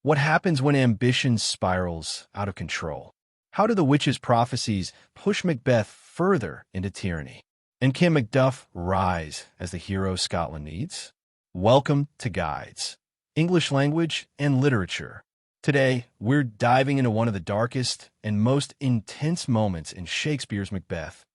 What happens when ambition spirals out of control? How do the witches' prophecies push Macbeth further into tyranny? And can Macduff rise as the hero Scotland needs? Welcome to Guides, English Language and Literature. Today, we're diving into one of the darkest and most intense moments in Shakespeare's Macbeth,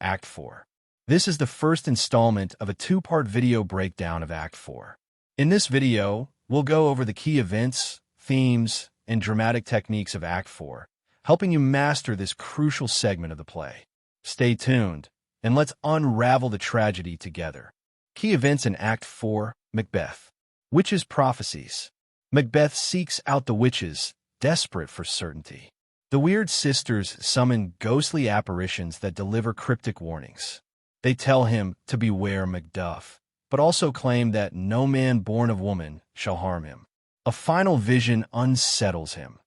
Act 4. This is the first installment of a two-part video breakdown of Act 4. In this video, we'll go over the key events, themes, and dramatic techniques of Act 4, helping you master this crucial segment of the play. Stay tuned, and let's unravel the tragedy together. Key events in Act 4, Macbeth. Witches' prophecies. Macbeth seeks out the witches, desperate for certainty. The Weird Sisters summon ghostly apparitions that deliver cryptic warnings. They tell him to beware Macduff, but also claim that no man born of woman shall harm him. A final vision unsettles him.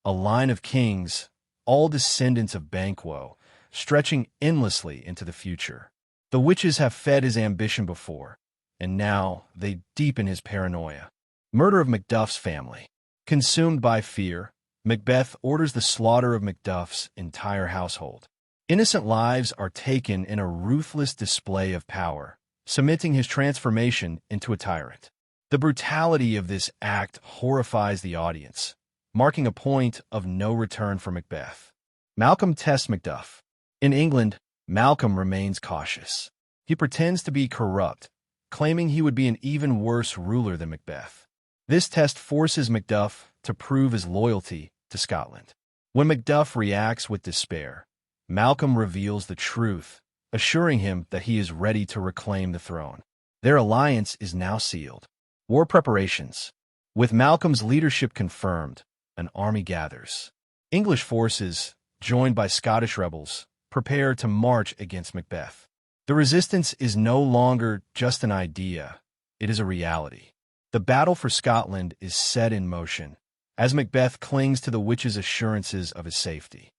A line of kings, all descendants of Banquo, stretching endlessly into the future. The witches have fed his ambition before, and now they deepen his paranoia. Murder of Macduff's family. Consumed by fear, Macbeth orders the slaughter of Macduff's entire household. Innocent lives are taken in a ruthless display of power, cementing his transformation into a tyrant. The brutality of this act horrifies the audience, marking a point of no return for Macbeth. Malcolm tests Macduff. In England, Malcolm remains cautious. He pretends to be corrupt, claiming he would be an even worse ruler than Macbeth. This test forces Macduff to prove his loyalty to Scotland. When Macduff reacts with despair, Malcolm reveals the truth, assuring him that he is ready to reclaim the throne. Their alliance is now sealed. War preparations. With Malcolm's leadership confirmed, an army gathers. English forces, joined by Scottish rebels, prepare to march against Macbeth. The resistance is no longer just an idea, it is a reality. The battle for Scotland is set in motion, as Macbeth clings to the witches' assurances of his safety.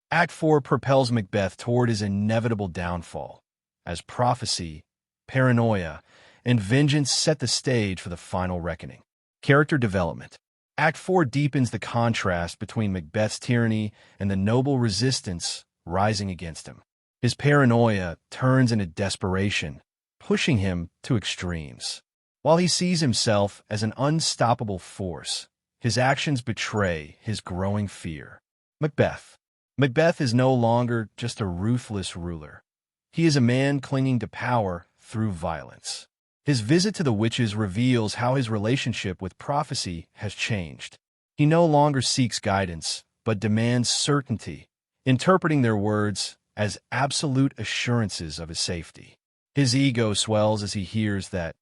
Act 4 propels Macbeth toward his inevitable downfall, as prophecy, paranoia, and vengeance set the stage for the final reckoning. Character development. Act 4 deepens the contrast between Macbeth's tyranny and the noble resistance rising against him. His paranoia turns into desperation, pushing him to extremes. While he sees himself as an unstoppable force, his actions betray his growing fear. Macbeth. Macbeth is no longer just a ruthless ruler. He is a man clinging to power through violence. His visit to the witches reveals how his relationship with prophecy has changed. He no longer seeks guidance, but demands certainty, interpreting their words as absolute assurances of his safety. His ego swells as he hears that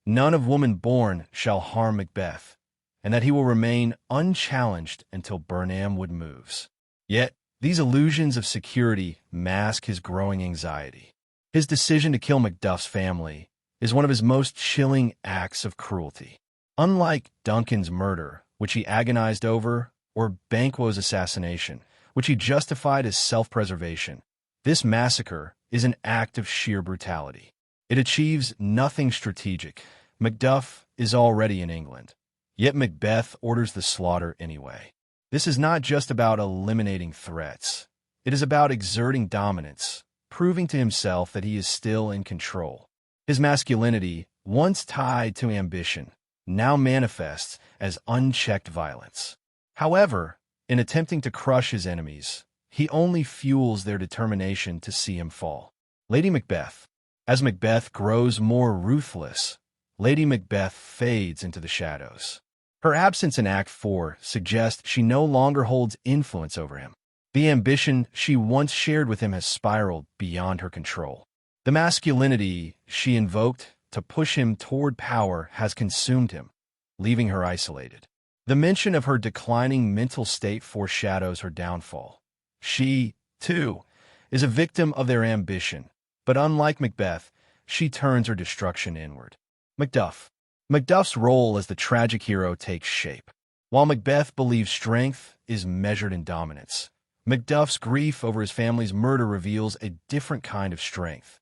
none of woman born shall harm Macbeth, and that he will remain unchallenged until Birnam Wood moves. Yet, these illusions of security mask his growing anxiety. His decision to kill Macduff's family is one of his most chilling acts of cruelty. Unlike Duncan's murder, which he agonized over, or Banquo's assassination, which he justified as self-preservation, this massacre is an act of sheer brutality. It achieves nothing strategic. Macduff is already in England, yet Macbeth orders the slaughter anyway. This is not just about eliminating threats. It is about exerting dominance, proving to himself that he is still in control. His masculinity, once tied to ambition, now manifests as unchecked violence. However, in attempting to crush his enemies, he only fuels their determination to see him fall. Lady Macbeth. As Macbeth grows more ruthless, Lady Macbeth fades into the shadows. Her absence in Act 4 suggests she no longer holds influence over him. The ambition she once shared with him has spiraled beyond her control. The masculinity she invoked to push him toward power has consumed him, leaving her isolated. The mention of her declining mental state foreshadows her downfall. She, too, is a victim of their ambition, but unlike Macbeth, she turns her destruction inward. Macduff. Macduff's role as the tragic hero takes shape. While Macbeth believes strength is measured in dominance, Macduff's grief over his family's murder reveals a different kind of strength,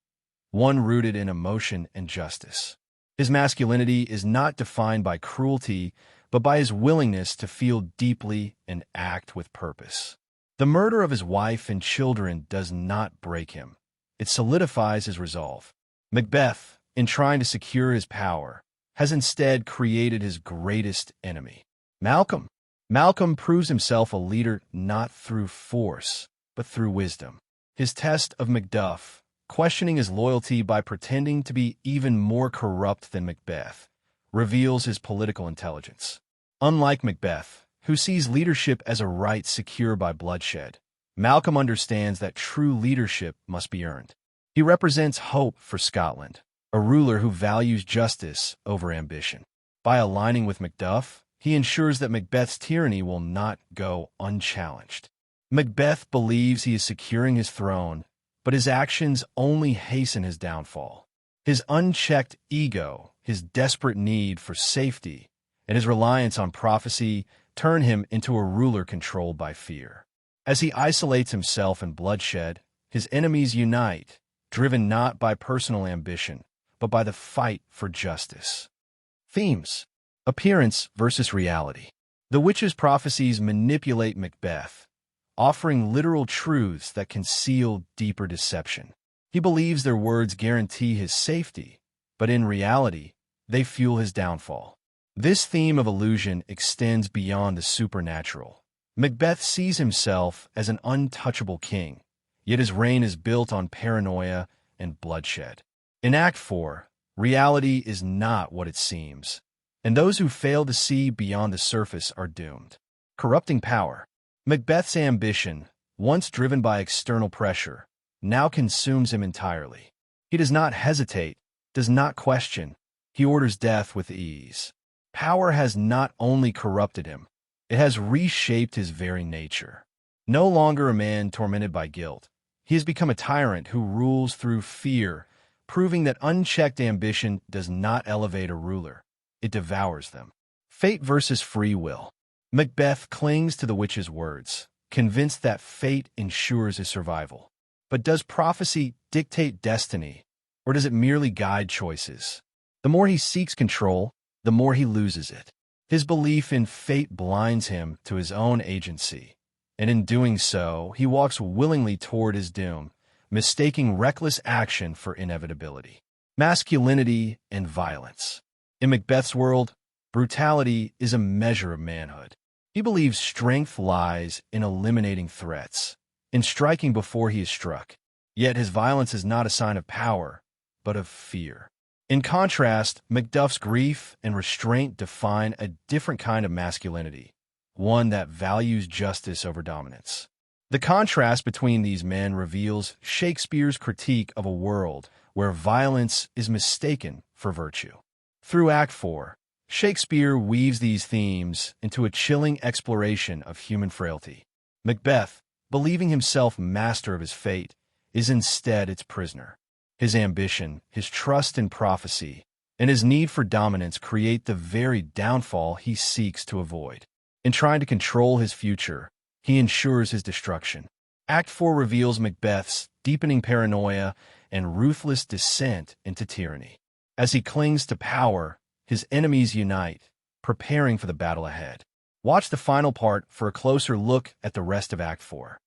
one rooted in emotion and justice. His masculinity is not defined by cruelty, but by his willingness to feel deeply and act with purpose. The murder of his wife and children does not break him. It solidifies his resolve. Macbeth, in trying to secure his power, has instead created his greatest enemy, Malcolm. Malcolm proves himself a leader not through force, but through wisdom. His test of Macduff, questioning his loyalty by pretending to be even more corrupt than Macbeth, reveals his political intelligence. Unlike Macbeth, who sees leadership as a right secured by bloodshed, Malcolm understands that true leadership must be earned. He represents hope for Scotland, a ruler who values justice over ambition. By aligning with Macduff, he ensures that Macbeth's tyranny will not go unchallenged. Macbeth believes he is securing his throne, but his actions only hasten his downfall. His unchecked ego, his desperate need for safety, and his reliance on prophecy turn him into a ruler controlled by fear. As he isolates himself in bloodshed, his enemies unite, driven not by personal ambition, but by the fight for justice. Themes: appearance versus reality. The witch's prophecies manipulate Macbeth, offering literal truths that conceal deeper deception. He believes their words guarantee his safety, but in reality, they fuel his downfall. This theme of illusion extends beyond the supernatural. Macbeth sees himself as an untouchable king, yet his reign is built on paranoia and bloodshed. In Act 4, reality is not what it seems, and those who fail to see beyond the surface are doomed. Corrupting power. Macbeth's ambition, once driven by external pressure, now consumes him entirely. He does not hesitate, does not question. He orders death with ease. Power has not only corrupted him, it has reshaped his very nature. No longer a man tormented by guilt, he has become a tyrant who rules through fear, proving that unchecked ambition does not elevate a ruler, it devours them. Fate versus free will. Macbeth clings to the witch's words, convinced that fate ensures his survival. But does prophecy dictate destiny, or does it merely guide choices? The more he seeks control, the more he loses it. His belief in fate blinds him to his own agency, and in doing so, he walks willingly toward his doom, mistaking reckless action for inevitability. Masculinity and violence. In Macbeth's world, brutality is a measure of manhood. He believes strength lies in eliminating threats, in striking before he is struck. Yet his violence is not a sign of power, but of fear. In contrast, Macduff's grief and restraint define a different kind of masculinity, one that values justice over dominance. The contrast between these men reveals Shakespeare's critique of a world where violence is mistaken for virtue. Through Act 4, Shakespeare weaves these themes into a chilling exploration of human frailty. Macbeth, believing himself master of his fate, is instead its prisoner. His ambition, his trust in prophecy, and his need for dominance create the very downfall he seeks to avoid. In trying to control his future, he ensures his destruction. Act 4 reveals Macbeth's deepening paranoia and ruthless descent into tyranny. As he clings to power, his enemies unite, preparing for the battle ahead. Watch the final part for a closer look at the rest of Act 4.